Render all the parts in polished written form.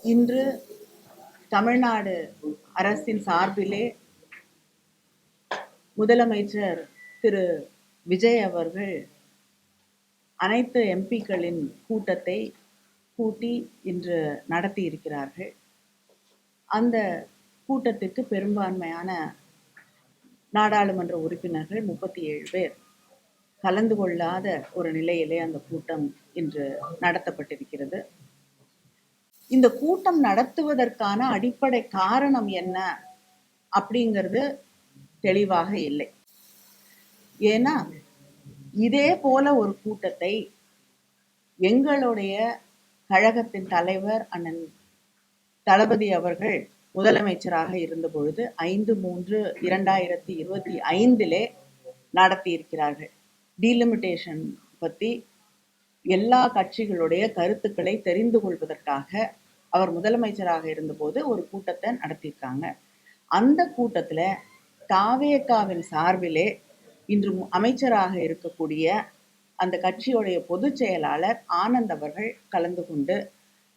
இன்று தமிழ்நாடு அரசின் சார்பிலே முதலமைச்சர் திரு விஜய் அவர்கள் அனைத்து எம்பிக்களின் கூட்டத்தை கூட்டி இன்று நடத்தி இருக்கிறார்கள். அந்த கூட்டத்திற்கு பெரும்பான்மையான நாடாளுமன்ற உறுப்பினர்கள் 37 பேர் கலந்து கொள்ளாத ஒரு நிலையிலே அந்த கூட்டம் இன்று நடத்தப்பட்டிருக்கிறது. இந்த கூட்டம் நடத்துவதற்கான அடிப்படை காரணம் என்ன அப்படிங்கிறது தெளிவாக இல்லை. ஏன்னா இதே போல ஒரு கூட்டத்தை எங்களுடைய கழகத்தின் தலைவர் அண்ணன் தளபதி அவர்கள் முதலமைச்சராக இருந்த பொழுது 5/3/2025 நடத்தி இருக்கிறார்கள். டீலிமிட்டேஷன் பத்தி எல்லா கட்சிகளுடைய கருத்துக்களை தெரிந்து கொள்வதற்காக அவர் முதலமைச்சராக இருந்தபோது ஒரு கூட்டத்தை நடத்தியிருக்காங்க. அந்த கூட்டத்துல தாவேகாவின் சார்பிலே இன்று அமைச்சராக இருக்கக்கூடிய அந்த கட்சியுடைய பொதுச் செயலாளர் ஆனந்த் அவர்கள் கலந்து கொண்டு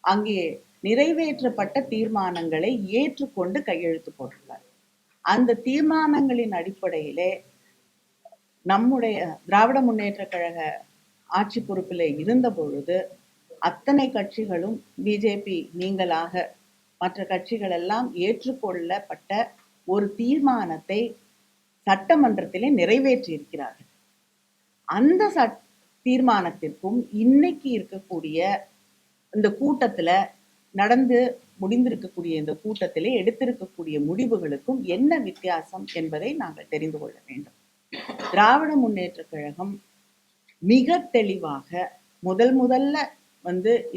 அங்கே நிறைவேற்றப்பட்ட தீர்மானங்களை ஏற்றுக்கொண்டு கையெழுத்து போட்டுள்ளார். அந்த தீர்மானங்களின் அடிப்படையிலே நம்முடைய திராவிட முன்னேற்ற கழக ஆட்சி பொறுப்பில் இருந்த பொழுது அத்தனை கட்சிகளும் பிஜேபி நீங்களாக மற்ற கட்சிகள் எல்லாம் ஏற்றுக்கொள்ளப்பட்ட ஒரு தீர்மானத்தை சட்டமன்றத்திலே நிறைவேற்றி இருக்கிறார்கள். அந்த தீர்மானத்திற்கும் இன்னைக்கு இருக்கக்கூடிய இந்த கூட்டத்துல நடந்து முடிந்திருக்கக்கூடிய இந்த கூட்டத்திலே எடுத்திருக்கக்கூடிய முடிவுகளுக்கும் என்ன வித்தியாசம் என்பதை நாங்கள் தெரிந்து கொள்ள வேண்டும். திராவிட முன்னேற்ற கழகம் மிக தெளிவாக முதல்ல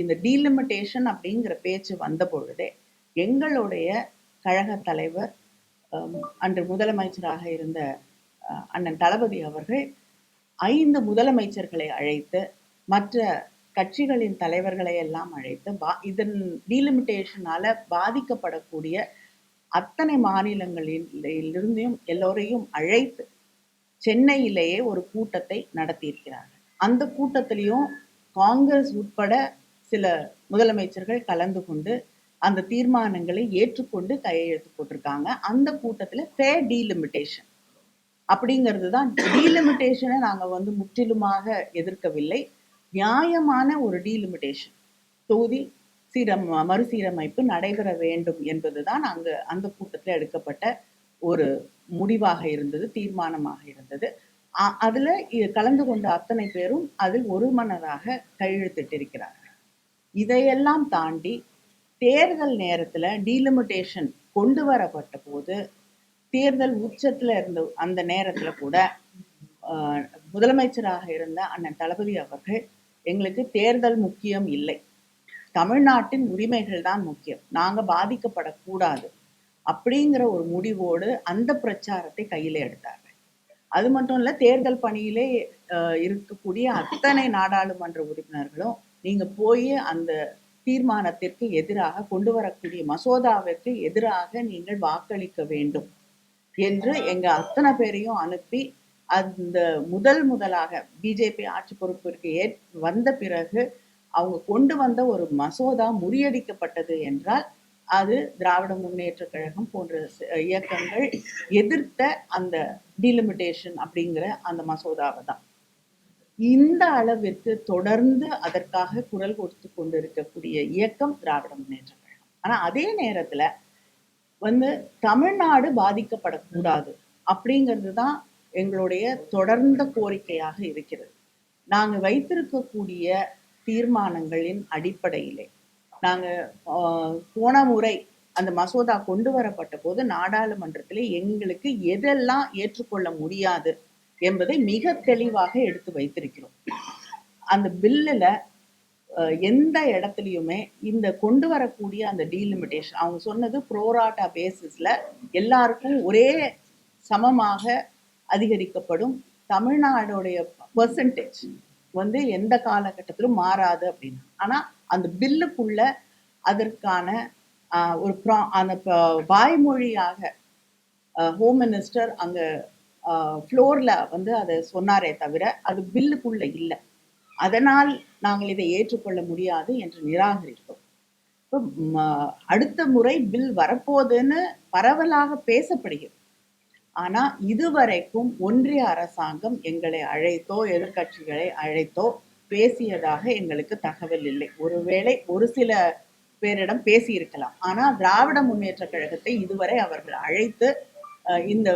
இந்த டீலிமிட்டேஷன் அப்படிங்கிற பேச்சு வந்த பொழுதே எங்களுடைய கழக தலைவர் அன்று முதலமைச்சராக இருந்த அண்ணன் தளபதி அவர்கள் 5 முதலமைச்சர்களை அழைத்து மற்ற கட்சிகளின் தலைவர்களை எல்லாம் அழைத்து இதன் டீலிமிட்டேஷனால பாதிக்கப்படக்கூடிய அத்தனை மாநிலங்களிலிருந்தும் எல்லோரையும் அழைத்து சென்னையிலேயே ஒரு கூட்டத்தை நடத்தியிருக்கிறார்கள். அந்த கூட்டத்திலையும் காங்கிரஸ் உட்பட சில முதலமைச்சர்கள் கலந்து கொண்டு அந்த தீர்மானங்களை ஏற்றுக்கொண்டு கையெழுத்து போட்டிருக்காங்க. அந்த கூட்டத்துல ஃபேர் டீலிமிட்டேஷன் அப்படிங்கிறது தான். டீலிமிட்டேஷனை நாங்க முற்றிலுமாக எதிர்க்கவில்லை. நியாயமான ஒரு டீலிமிட்டேஷன், தொகுதி மறுசீரமைப்பு நடைபெற வேண்டும் என்பதுதான் அந்த கூட்டத்தில் எடுக்கப்பட்ட ஒரு முடிவாக இருந்தது, தீர்மானமாக இருந்தது. அதுல கலந்து கொண்ட அத்தனை பேரும் அதில் ஒருமனதாக கையெழுத்திட்டிருக்கிறார்கள். இதையெல்லாம் தாண்டி தேர்தல் நேரத்துல டீலிமிட்டேஷன் கொண்டு வரப்பட்ட போது தேர்தல் உச்சத்துல இருந்த அந்த நேரத்துல கூட முதலமைச்சராக இருந்த அண்ணன் தளபதி அவர்கள் எங்களுக்கு தேர்தல் முக்கியம் இல்லை, தமிழ்நாட்டின் உரிமைகள் தான் முக்கியம், நாங்க பாதிக்கப்படக்கூடாது அப்படிங்கிற ஒரு முடிவோடு அந்த பிரச்சாரத்தை கையில எடுத்தார்கள். அது மட்டும் இல்ல, தேர்தல் பணியிலே இருக்கக்கூடிய அத்தனை நாடாளுமன்ற உறுப்பினர்களும் நீங்க போய் அந்த தீர்மானத்திற்கு எதிராக கொண்டு வரக்கூடிய மசோதாவிற்கு எதிராக நீங்கள் வாக்களிக்க வேண்டும் என்று எங்க அத்தனை பேரையும் அனுப்பி அந்த முதலாக பிஜேபி ஆட்சி பொறுப்பிற்கு வந்த பிறகு அவங்க கொண்டு வந்த ஒரு மசோதா முறியடிக்கப்பட்டது என்றால் அது திராவிட முன்னேற்ற கழகம் போன்ற இயக்கங்கள் எதிர்த்த அந்த டீலிமிட்டேஷன் அப்படிங்கிற அந்த மசோதாவை தான். இந்த அளவிற்கு தொடர்ந்து அதற்காக குரல் கொடுத்து கொண்டிருக்கக்கூடிய இயக்கம் திராவிட முன்னேற்ற கழகம். ஆனா அதே நேரத்துல தமிழ்நாடு பாதிக்கப்படக்கூடாது அப்படிங்கிறது தான் எங்களுடைய தொடர்ந்த கோரிக்கையாக இருக்கிறது. நாங்க வைத்திருக்கக்கூடிய தீர்மானங்களின் அடிப்படையிலே நாங்க போன முறை அந்த மசோதா கொண்டு வரப்பட்ட போது நாடாளுமன்றத்திலே எங்களுக்கு எதெல்லாம் ஏற்றுக்கொள்ள முடியாது என்பதை மிக தெளிவாக எடுத்து வைத்திருக்கிறோம். அந்த பில்லுல எந்த இடத்துலையுமே இந்த கொண்டு வரக்கூடிய அந்த டீலிமிட்டேஷன் அவங்க சொன்னது ப்ரோராட்டா பேசிஸ்ல எல்லாருக்கும் ஒரே சமமாக அதிகரிக்கப்படும், தமிழ்நாடுடைய பெர்சன்டேஜ் எந்த காலகட்டத்திலும் மாறாது அப்படின்னு. ஆனா அந்த பில்லுக்குள்ள அதற்கான ஒரு வாய்மொழியாக ஹோம் மினிஸ்டர் அங்க ஃப்ளோர்ல அதை சொன்னாரே தவிர அது பில்லுக்குள்ள இல்லை. அதனால் நாங்கள் இதை ஏற்றுக்கொள்ள முடியாது என்று நிராகரித்தோம். அடுத்த முறை பில் வரப்போகுதுன்னு பரவலாக பேசப்படுகிறது. ஆனா இதுவரைக்கும் ஒன்றிய அரசாங்கம் எங்களை அழைத்தோ எதிர்கட்சிகளை அழைத்தோ பேசியதாக எங்களுக்கு தகவல் இல்லை. ஒருவேளை ஒரு சில பேரிடம் பேசியிருக்கலாம். ஆனா திராவிட முன்னேற்ற கழகத்தை இதுவரை அவர்கள் அழைத்து இந்த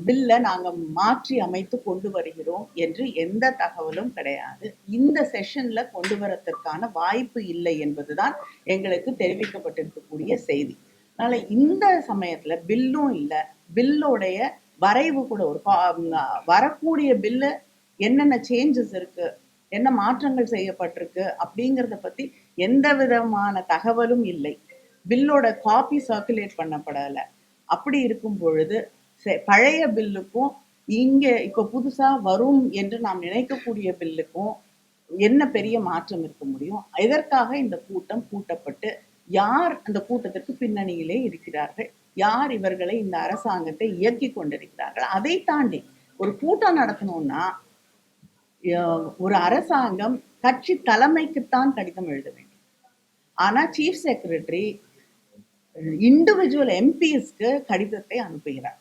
பில்லை நாங்க மாற்றி அமைத்து கொண்டு வருகிறோம் என்று எந்த தகவலும் கிடையாது. இந்த செஷன்ல கொண்டு வரத்திற்கான வாய்ப்பு இல்லை என்பதுதான் எங்களுக்கு தெரிவிக்கப்பட்டிருக்கக்கூடிய செய்தி. அதனால இந்த சமயத்துல பில்லும் இல்லை, பில்லுடைய வரைவு கூட ஒரு வரக்கூடிய பில்லு என்னென்ன சேஞ்சஸ் இருக்கு, என்ன மாற்றங்கள் செய்யப்பட்டிருக்கு அப்படிங்கிறத பத்தி எந்த விதமான தகவலும் இல்லை. பில்லோட காப்பி சர்க்குலேட் பண்ணப்படலை. அப்படி இருக்கும் பொழுது பழைய பில்லுக்கும் இங்க இப்ப புதுசா வரும் என்று நாம் நினைக்கக்கூடிய பில்லுக்கும் என்ன பெரிய மாற்றம் இருக்க முடியும்? எதற்காக இந்த கூட்டம் கூட்டப்பட்டு யார் அந்த கூட்டத்திற்கு பின்னணியிலே இருக்கிறார்கள், யார் இவர்களை இந்த அரசாங்கத்தை இயக்கி கொண்டிருக்கிறார்கள்? அதை தாண்டி ஒரு கூட்டம் நடத்தணும்னா ஒரு அரசாங்கம் கட்சி தலைமைக்குத்தான் கடிதம் எழுத வேண்டும். ஆனா சீஃப் செக்ரட்டரி இண்டிவிஜுவல் எம்பிஸ்க்கு கடிதத்தை அனுப்புகிறார்.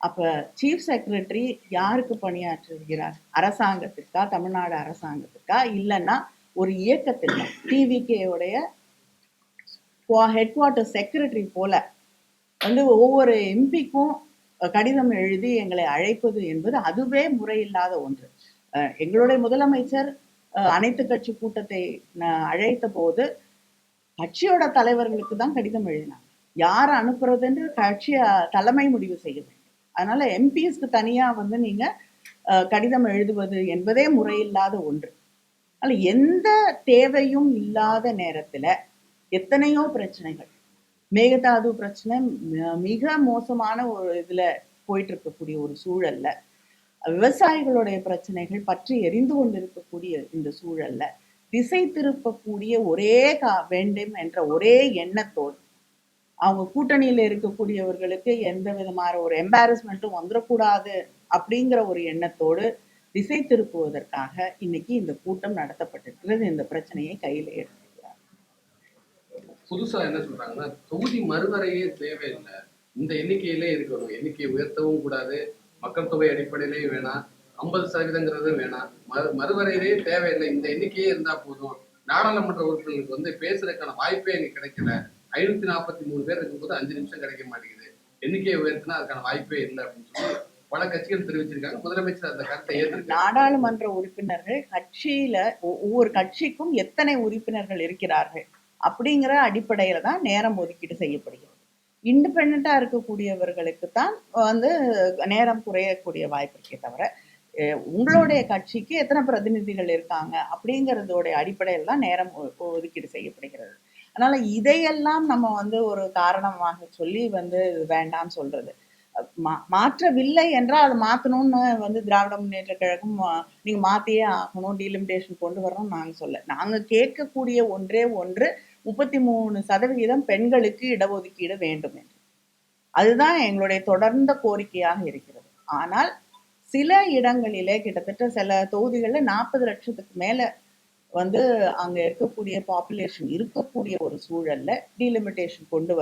அப்ப சீஃப் செக்ரட்டரி யாருக்கு பணியாற்றுகிறார்? அரசாங்கத்திற்கா, தமிழ்நாடு அரசாங்கத்திற்கா, இல்லைன்னா ஒரு இயக்கத்திற்கா? டிவிகேவுடைய ஹெட் குவார்ட்டர் செக்ரட்டரி போல ஒவ்வொரு எம்பிக்கும் கடிதம் எழுதி எங்களை அழைப்பது என்பது அதுவே முறையில்லாத ஒன்று. எங்களுடைய முதலமைச்சர் அனைத்து கட்சி கூட்டத்தை அழைத்த போது கட்சியோட தலைவர்களுக்கு தான் கடிதம் எழுதினாங்க. யார் அனுப்புறதுன்னு கட்சி தலைமை முடிவு செய்ய வேண்டும். அதனால எம்பிஸ்க்கு தனியா நீங்க கடிதம் எழுதுவது என்பதே முறையில்லாத ஒன்று. அதனால எந்த தேவையும் இல்லாத நேரத்துல எத்தனையோ பிரச்சனைகள், மேகதாது பிரச்சனை மிக மோசமான ஒரு இதுல போயிட்டு இருக்கக்கூடிய ஒரு சூழல்ல, விவசாயிகளுடைய பிரச்சனைகள் பற்றி எரிந்து கொண்டிருக்கக்கூடிய இந்த சூழல்ல திசை திருப்பக்கூடிய ஒரே வேண்டும் என்ற ஒரே எண்ணத்தோடு அவங்க கூட்டணியில இருக்கக்கூடியவர்களுக்கு எந்த விதமான ஒரு எம்பாரஸ்மெண்ட்டும் வந்துடக்கூடாது அப்படிங்கிற ஒரு எண்ணத்தோடு திசை திருப்புவதற்காக இன்னைக்கு இந்த கூட்டம் நடத்தப்பட்டிருக்கிறது. இந்த பிரச்சனையை கையில எடுத்துக்கிறார். புதுசா என்ன சொல்றாங்கன்னா, தொகுதி மறுவரையே தேவையில்லை, இந்த எண்ணிக்கையிலே இருக்கணும், எண்ணிக்கையை உயர்த்தவும் கூடாது, மக்கள் தொகை அடிப்படையிலே வேணாம், 50% வேணாம், மறுவரையிலே தேவையில்லை, இந்த எண்ணிக்கையே இருந்தா போதும், நாடாளுமன்ற உறுப்பினர்களுக்கு பேசுறதுக்கான வாய்ப்பே எனக்கு கிடைக்கல, 543 பேர் இருக்கும்போது 5 நிமிஷம் கிடைக்க மாட்டேங்குது, எண்ணிக்கையை உயர்த்தினா அதுக்கான வாய்ப்பே இல்லை அப்படின்னு சொல்லி பல கட்சிகள் தெரிவிச்சிருக்காங்க. முதலமைச்சர் அந்த கருத்தை ஏற்றிருக்காங்க. நாடாளுமன்ற உறுப்பினர்கள் கட்சியில ஒவ்வொரு கட்சிக்கும் எத்தனை உறுப்பினர்கள் இருக்கிறார்கள் அப்படிங்கிற அடிப்படையில தான் நேரம் ஒதுக்கீடு செய்யப்படுகிறது. இண்டிபெண்டா இருக்கக்கூடியவர்களுக்கு தான் நேரம் குறையக்கூடிய வாய்ப்பு இருக்கே தவிர உங்களுடைய கட்சிக்கு எத்தனை பிரதிநிதிகள் இருக்காங்க அப்படிங்கறதோட அடிப்படையில் தான் நேரம் ஒதுக்கீடு செய்யப்படுகிறது. அதனால இதையெல்லாம் நம்ம ஒரு காரணமாக சொல்லி வேண்டாம்னு சொல்றது. மாற்றவில்லை என்றால் அதை மாற்றணும்னு திராவிட முன்னேற்ற கழகம் நீங்க மாத்தியே ஆகணும், டீலிமிட்டேஷன் கொண்டு வரணும் நாங்க சொல்ல. நாங்க கேட்கக்கூடிய ஒன்றே ஒன்று 33% பெண்களுக்கு இடஒதுக்கீடு வேண்டும் என்று. அதுதான் எங்களுடைய தொடர்ந்த கோரிக்கையாக இருக்கிறது. ஆனால் சில இடங்களிலே கிட்டத்தட்ட சில தொகுதிகள்ல 40 லட்சத்துக்கு மேல அங்க இருக்கக்கூடிய பாப்புலேஷன் இருக்கக்கூடிய ஒரு சூழல்ல டீலிமிட்டேஷன் கொண்டு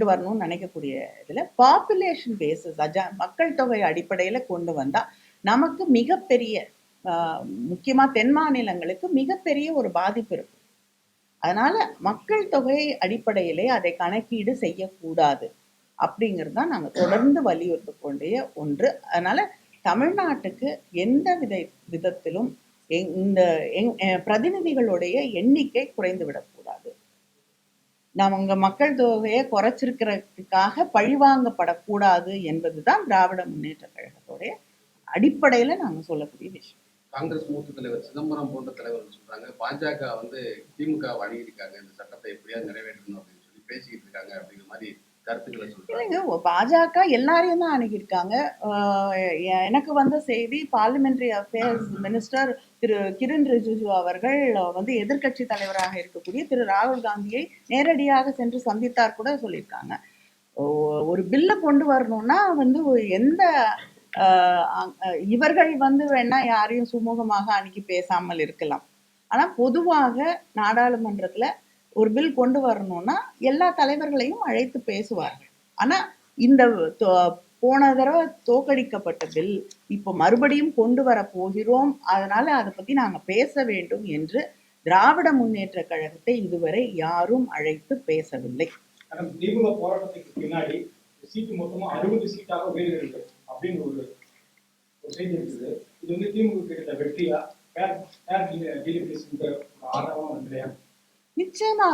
வரணும்னு நினைக்கக்கூடிய இதுல பாப்புலேஷன் பேசிஸ் மக்கள் தொகை அடிப்படையில கொண்டு வந்தா நமக்கு மிகப்பெரிய முக்கியமா தென் மாநிலங்களுக்கு மிகப்பெரிய ஒரு பாதிப்பு இருக்கு. அதனால மக்கள் தொகை அடிப்படையிலே அதை கணக்கீடு செய்யக்கூடாது அப்படிங்கிறது தான் நாங்க தொடர்ந்து வலியுறுத்த கொண்டே ஒன்று. அதனால தமிழ்நாட்டுக்கு எந்த விதத்திலும் இந்த பிரதிநிதிகளுடைய எண்ணிக்கை குறைந்து விடக்கூடாது. நம்ம மக்கள் தொகையை குறைச்சிருக்கிறதுக்காக பழிவாங்கப்படக்கூடாது என்பதுதான் திராவிட முன்னேற்ற கழகத்துடைய அடிப்படையில நாங்க சொல்லக்கூடிய விஷயம். காங்கிரஸ் மூத்த தலைவர் சிதம்பரம் போன்ற தலைவர்கள் சொல்றாங்க, பாஜக திமுக அணுகிருக்காங்க, இந்த சட்டத்தை எப்படியாவது நிறைவேற்றணும் அப்படின்னு சொல்லி பேசிக்கிட்டு இருக்காங்க அப்படிங்கிற மாதிரி கருத்துக்களை சொல்றாங்க. பாஜக எல்லாரையும் தான் அணுகியிருக்காங்க. எனக்கு வந்த செய்தி பார்லிமெண்டரி அஃபேர்ஸ் மினிஸ்டர் திரு கிரண் ரிஜிஜு அவர்கள் எதிர்கட்சி தலைவராக இருக்கக்கூடிய திரு ராகுல் காந்தியை நேரடியாக சென்று சந்தித்தார் கூட சொல்லியிருக்காங்க. ஒரு பில்ல கொண்டு வரணும்னா எந்த இவர்கள் வேணா யாரையும் சுமூகமாக அணுகி பேசாமல் இருக்கலாம். ஆனா பொதுவாக நாடாளுமன்றத்துல ஒரு பில் கொண்டு வரணும்னா எல்லா தலைவர்களையும் அழைத்து பேசுவார்கள். ஆனா இந்த போன தடவை தோற்கடிக்கப்பட்ட பில் இப்போ மறுபடியும் கொண்டு வர போகிறோம், அதனால அதை பத்தி நாங்க பேச வேண்டும் என்று திராவிட முன்னேற்ற கழகத்தை இதுவரை யாரும் அழைத்து பேசவில்லை. திமுக போராட்டத்துக்கு பின்னாடி சீட்டு மொத்தமா 60 சீட்டாக உயர்கிறது அப்படின்னு ஒரு செய்தி இருக்குது. இது வந்து திமுக கிட்ட வெற்றியா ஆதரவா இல்லையா? நிச்சயமா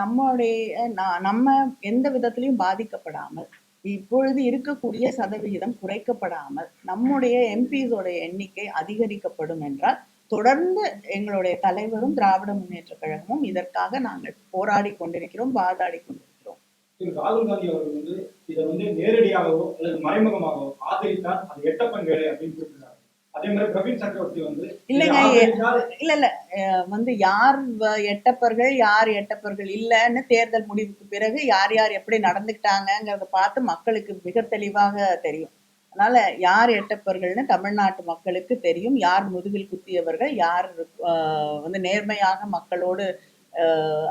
நம்மளுடைய நம்ம எந்த விதத்திலையும் பாதிக்கப்படாமல், இப்பொழுது இருக்கக்கூடிய சதவிகிதம் குறைக்கப்படாமல், நம்முடைய எம்பிஸோட எண்ணிக்கை அதிகரிக்கப்படும் என்றால் தொடர்ந்து எங்களுடைய தலைவரும் திராவிட முன்னேற்ற கழகமும் இதற்காக நாங்கள் போராடி கொண்டிருக்கிறோம், வாதாடி கொண்டிருக்கிறோம். ராகுல் காந்தி அவர்கள் வந்து இதை வந்து நேரடியாகவோ அல்லது மறைமுகமாகவோ ஆதரித்தால் அது எட்டப்பன் வேலை அப்படின்னு சொல்றாங்க. அதே மாதிரி பிரவீன் சக்கரவர்த்தி வந்து இல்ல யார் எட்டப்பர்கள் யார் எட்டப்பர்கள் இல்லைன்னு தேர்தல் முடிவுக்கு பிறகு யார் யார் எப்படி நடந்துக்கிட்டாங்கிறத பார்த்து மக்களுக்கு மிக தெளிவாக தெரியும். அதனால யார் எட்டப்பர்கள்னு தமிழ்நாட்டு மக்களுக்கு தெரியும். யார் முதுகில் குத்தியவர்கள், யார் நேர்மையாக மக்களோடு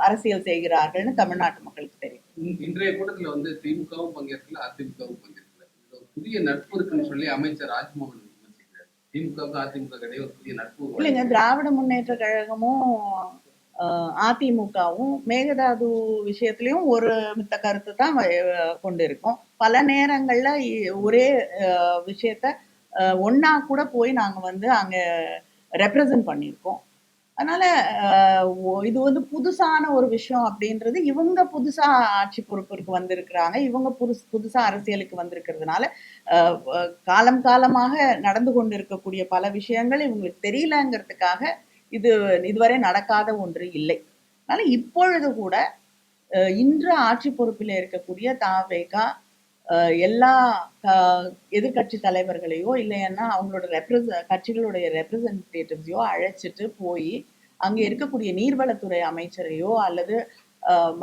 அரசியல் செய்கிறார்கள்னு தமிழ்நாட்டு மக்களுக்கு தெரியும். இன்றைய கூட்டத்துல திமுகவும் பங்கேற்கல, அதிமுகவும் பங்கேற்கல. புதிய நட்பு இருக்குன்னு சொல்லி அமைச்சர் ராஜ்மோகன் விமர்சிக்கிறார். திமுக அதிமுக இடையே ஒரு புதிய நட்பு இல்லைங்க. திராவிட முன்னேற்ற கழகமும் அதிமுகவும் மேகதாது விஷயத்திலையும் ஒரு மித்த கருத்து தான் கொண்டிருக்கோம். பல நேரங்கள்ல ஒரே விஷயத்த ஒன்னா கூட போய் நாங்க அங்க ரெப்ரசன்ட் பண்ணியிருக்கோம். அதனால இது புதுசான ஒரு விஷயம் அப்படின்றது, இவங்க புதுசா ஆட்சி பொறுப்பிற்கு வந்திருக்கிறாங்க, இவங்க புதுசா அரசியலுக்கு வந்திருக்கிறதுனால காலம் காலமாக நடந்து கொண்டிருக்கக்கூடிய பல விஷயங்கள் இவங்களுக்கு தெரியலங்கிறதுக்காக இது இதுவரை நடக்காத ஒன்று இல்லை. அதனால இப்பொழுது கூட இன்று ஆட்சி பொறுப்பில் இருக்கக்கூடிய தாவேகா எல்லா எதிர்கட்சி தலைவர்களையோ இல்லைன்னா அவங்களோட கட்சிகளுடைய ரெப்ரசன்டேட்டிவ்ஸையோ அழைச்சிட்டு போய் அங்க இருக்கக்கூடிய நீர்வளத்துறை அமைச்சரையோ அல்லது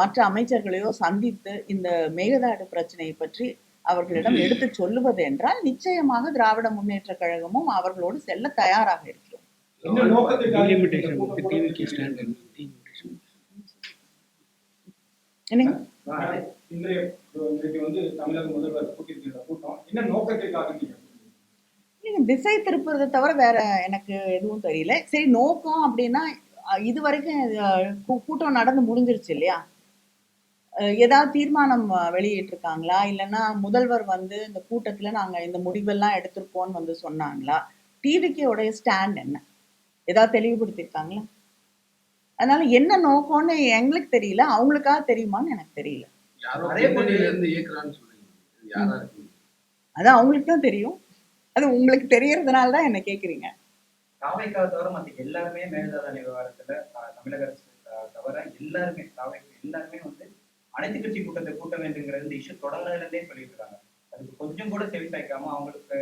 மற்ற அமைச்சர்களையோ சந்தித்து இந்த மேகதாடு பிரச்சனையை பற்றி அவர்களிடம் எடுத்து சொல்லுவது என்றால் நிச்சயமாக திராவிட முன்னேற்ற கழகமும் அவர்களோடு செல்ல தயாராக இருக்கிறோம். திசை திருப்புறதை தவிர வேற எனக்கு எதுவும் தெரியல. சரி, நோக்கம் அப்படின்னா இது வரைக்கும் கூட்டம் நடந்து முடிஞ்சிருச்சு இல்லையா? ஏதாவது தீர்மானம் வெளியிட்டு இருக்காங்களா? இல்லைன்னா முதல்வர் இந்த கூட்டத்துல நாங்க இந்த முடிவெல்லாம் எடுத்திருக்கோம்னு சொன்னாங்களா? டிவிக்கோடைய ஸ்டாண்ட் என்ன, ஏதாவது தெளிவுபடுத்திருக்காங்களா? அதனால என்ன நோக்கம்னு எங்களுக்கு தெரியல, அவங்களுக்காக தெரியுமான்னு எனக்கு தெரியல. அதான் அவங்களுக்கு தான் தெரியும். அது உங்களுக்கு தெரியறதுனால தான் என்ன கேக்குறீங்க. தாவேக்காவை தவிர மற்ற எல்லாருமே மேகதாது விவகாரத்துல தமிழக அரசு தவிர எல்லாருமே அனைத்து கட்சி கூட்டத்தை கூட்ட வேண்டுங்கிற இந்த இஷ்யூ தொடங்குறதுல இருந்தே சொல்லிட்டு இருக்காங்க. அதுக்கு கொஞ்சம் கூட செவி சாய்க்காம அவங்களுக்கு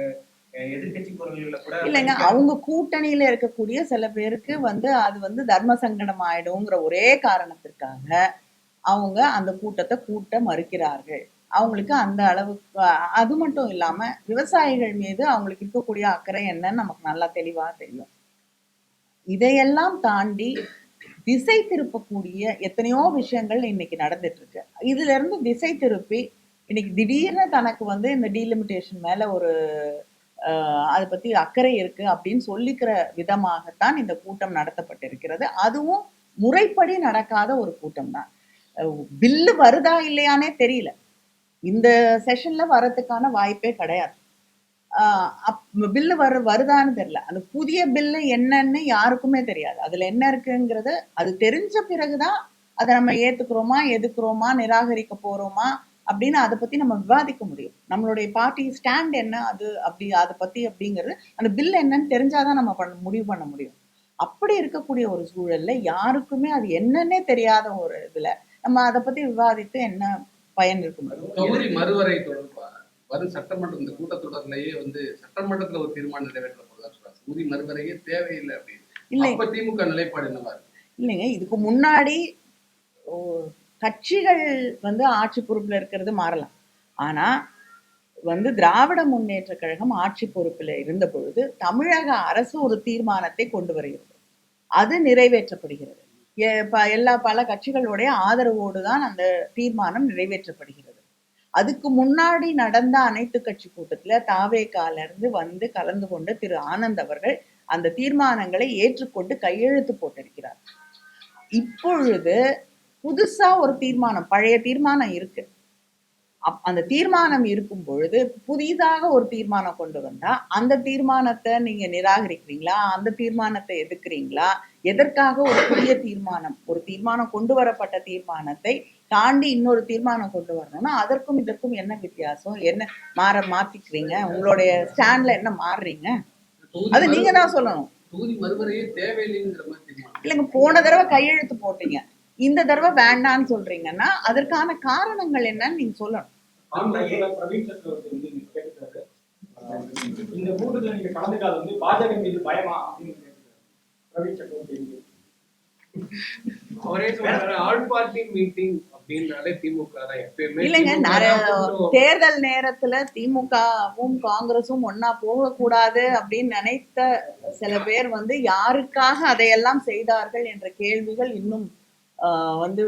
எதிர்கட்சி குரல்களை கூட இல்லைங்க. அவங்க கூட்டணியில இருக்கக்கூடிய சில பேருக்கு அது தர்ம சங்கடம் ஆயிடுங்கிற ஒரே காரணத்திற்காக அவங்க அந்த கூட்டத்தை கூட்ட மறுக்கிறார்கள். அவங்களுக்கு அந்த அளவுக்கு, அது மட்டும் இல்லாம விவசாயிகள் மீது அவங்களுக்கு இருக்கக்கூடிய அக்கறை என்னன்னு நமக்கு நல்லா தெளிவா தெரியும். இதையெல்லாம் தாண்டி திசை திருப்பக்கூடிய எத்தனையோ விஷயங்கள் இன்னைக்கு நடந்துட்டு இருக்கு. இதுல இருந்து திசை திருப்பி இன்னைக்கு திடீர்னு தனக்கு இந்த டீலிமிட்டேஷன் மேல ஒரு அதை பத்தி அக்கறை இருக்கு அப்படின்னு சொல்லிக்கிற விதமாகத்தான் இந்த கூட்டம் நடத்தப்பட்டிருக்கிறது. அதுவும் முறைப்படி நடக்காத ஒரு கூட்டம் தான். பில்லு வருதா இல்லையானே தெரியல. இந்த செஷன்ல வர்றதுக்கான வாய்ப்பே கிடையாது. பில்லு வருதான்னு தெரியல. அந்த புதிய பில்லு என்னன்னு யாருக்குமே தெரியாது. அதுல என்ன இருக்குங்கிறது அது தெரிஞ்ச பிறகுதான் அதை நம்ம ஏத்துக்கிறோமா, எதுக்குறோமா, நிராகரிக்க போறோமா அப்படின்னு அதை பத்தி நம்ம விவாதிக்க முடியும். நம்மளுடைய பார்ட்டி ஸ்டாண்ட் என்ன, அதை பத்தி அப்படிங்கிறது அந்த பில் என்னன்னு தெரிஞ்சாதான் நம்ம முடிவு பண்ண முடியும். அப்படி இருக்கக்கூடிய ஒரு சூழல்ல யாருக்குமே அது என்னன்னே தெரியாத ஒரு இதுல நம்ம அதை பத்தி விவாதித்து என்ன பயன் இருக்க முடியும்? தொகுதி மறுவரை தொடர்பா வரும் சட்டமன்றம் இந்த கூட்டத்தொடர்லயே சட்டமன்றத்துல ஒரு தீர்மானம் நிறைவேற்றப்படுதா சொல்றாங்க. தொகுதி மறுவரையே தேவையில்லை அப்படின்னு. இல்ல திமுக நிலைப்பாடு என்னவா இருக்கு? இல்லைங்க, இதுக்கு முன்னாடி கட்சிகள் ஆட்சி பொறுப்புல இருக்கிறது மாறலாம். ஆனா திராவிட முன்னேற்ற கழகம் ஆட்சி பொறுப்பில் இருந்த பொழுது தமிழக அரசு ஒரு தீர்மானத்தை கொண்டு வருகிறது. அது நிறைவேற்றப்படுகிறது. பல கட்சிகளுடைய ஆதரவோடு தான் அந்த தீர்மானம் நிறைவேற்றப்படுகிறது. அதுக்கு முன்னாடி நடந்த அனைத்து கட்சி கூட்டத்துல தாவேகால இருந்து வந்து கலந்து கொண்ட திரு ஆனந்த் அவர்கள் அந்த தீர்மானங்களை ஏற்றுக்கொண்டு கையெழுத்து போட்டிருக்கிறார். இப்பொழுது புதுசா ஒரு தீர்மானம், பழைய தீர்மானம் இருக்கு, அந்த தீர்மானம் இருக்கும் பொழுது புதிதாக ஒரு தீர்மானம் கொண்டு வந்தா அந்த தீர்மானத்தை நீங்க நிராகரிக்கிறீங்களா, அந்த தீர்மானத்தை எதிர்க்கிறீங்களா? எதற்காக ஒரு புதிய தீர்மானம், ஒரு தீர்மானம் கொண்டு வரப்பட்ட தீர்மானத்தை தாண்டி இன்னொரு தீர்மானம் கொண்டு வரணும்னா அதற்கும் இதற்கும் என்ன வித்தியாசம்? என்ன மாத்திக்கிறீங்க? உங்களுடைய ஸ்டாண்ட்ல என்ன மாறுறீங்க? அது நீங்க தான் சொல்லணும். தொகுதி மறுவரையே தேவையில்லைங்கிற மாதிரி தீர்மானம் இல்லைங்க, போன தடவை கையெழுத்து போட்டீங்க, இந்த தடவை வேண்டான்னு சொல்றீங்கன்னா அதற்கான காரணங்கள் என்னன்னு நீங்க சொல்லணும். பிரவீன் சக்கரவர்த்தி வந்து நீங்க கேட்டுட்டாரு, இந்த கூட்டத்துல நீங்க கலந்துக்காத வந்து பாஜக மீது பயமா அப்படின்னு கேட்டுட்டாரு பிரவீன் சக்கரவர்த்தி. அவரே சொல்றாரு ஆல் பார்ட்டி மீட்டிங் அப்படின்னாலே திமுக தான் எப்பயுமே. இல்லைங்க, தேர்தல் நேரத்துல திமுகவும் காங்கிரஸும் ஒன்னா போக கூடாது அப்படின்னு நினைத்த சில பேர் வந்து யாருக்காக அதையெல்லாம் செய்தார்கள் என்ற கேள்விகள் இன்னும் வந்து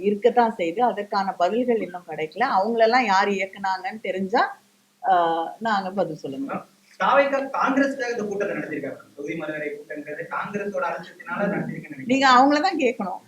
இருக்கத்தான் செய்து, அதற்கான பதில்கள் இன்னும் கிடைக்கல. அவங்களெல்லாம் யார் இயக்குனாங்கன்னு தெரிஞ்சா நாங்க பதில் சொல்லுங்க. காங்கிரஸ்க்காக இந்த கூட்டத்தை நடத்திருக்காங்க. தொகுதி மறுவரை கூட்டங்கிறது காங்கிரஸோட அரசியத்தினால நடத்திருக்கேன்னு நீங்க அவங்களதான் கேட்கணும்.